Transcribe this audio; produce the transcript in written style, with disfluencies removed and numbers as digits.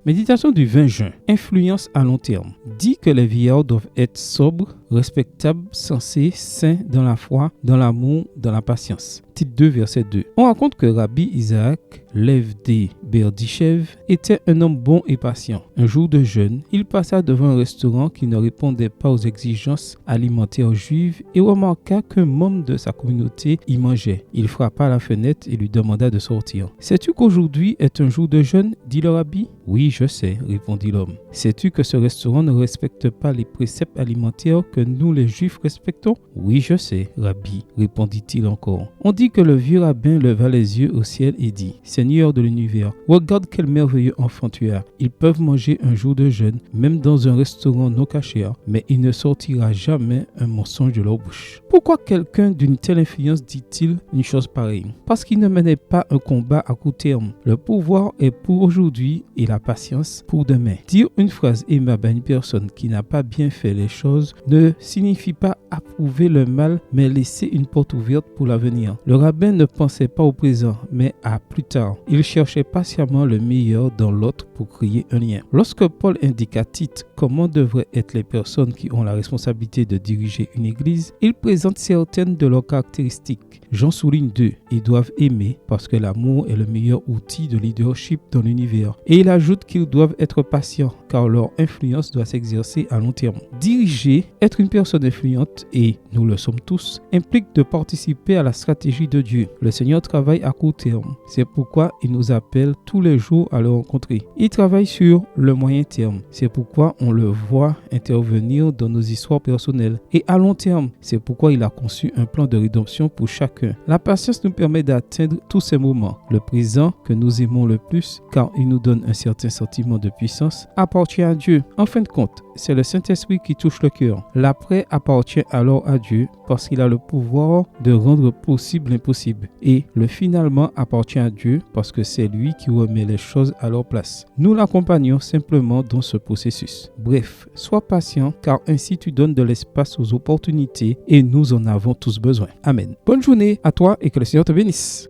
Méditation du 20 juin. Influence à long terme. Dit que les vieillards doivent être sobres, respectables, sensés, saints dans la foi, dans l'amour, dans la patience. Titre 2, verset 2. On raconte que Rabbi Isaac Lev de Berdichev était un homme bon et patient. Un jour de jeûne, il passa devant un restaurant qui ne répondait pas aux exigences alimentaires juives et remarqua qu'un membre de sa communauté y mangeait. Il frappa à la fenêtre et lui demanda de sortir. « Sais-tu qu'aujourd'hui est un jour de jeûne ?» dit le rabbi. « Oui, je sais, répondit l'homme. « Sais-tu que ce restaurant ne respecte pas les préceptes alimentaires que nous les juifs respectons ?» « Oui, je sais, rabbi, répondit-il encore. On dit que le vieux rabbin leva les yeux au ciel et dit « Seigneur de l'univers, regarde quel merveilleux enfant tu as. Ils peuvent manger un jour de jeûne, même dans un restaurant non cachère, mais il ne sortira jamais un mensonge de leur bouche. » Pourquoi quelqu'un d'une telle influence dit-il une chose pareille? Parce qu'il ne menait pas un combat à court terme. Le pouvoir est pour aujourd'hui et la patience pour demain. Dire une phrase aimable à une personne qui n'a pas bien fait les choses ne signifie pas approuver le mal, mais laisser une porte ouverte pour l'avenir. Le rabbin ne pensait pas au présent, mais à plus tard. Il cherchait patiemment le meilleur dans l'autre pour créer un lien. Lorsque Paul indique à Tite comment devraient être les personnes qui ont la responsabilité de diriger une église, il présente certaines de leurs caractéristiques. J'en souligne 2. Ils doivent aimer parce que l'amour est le meilleur outil de leadership dans l'univers. Et il ajoute qu'ils doivent être patients car leur influence doit s'exercer à long terme. Diriger, être une personne influente, et nous le sommes tous, implique de participer à la stratégie de Dieu. Le Seigneur travaille à court terme. C'est pourquoi il nous appelle tous les jours à le rencontrer. Il travaille sur le moyen terme. C'est pourquoi on le voit intervenir dans nos histoires personnelles. Et à long terme, c'est pourquoi il a conçu un plan de rédemption pour chacun. La patience nous permet d'atteindre tous ces moments. Le présent, que nous aimons le plus, car il nous donne un certain sentiment de puissance, appartient à Dieu. En fin de compte, c'est le Saint-Esprit qui touche le cœur. L'après appartient alors à Dieu parce qu'il a le pouvoir de rendre possible l'impossible. Et le finalement appartient à Dieu parce que c'est lui qui remet les choses à leur place. Nous l'accompagnons simplement dans ce processus. Bref, sois patient car ainsi tu donnes de l'espace aux opportunités et nous en avons tous besoin. Amen. Bonne journée à toi et que le Seigneur te bénisse.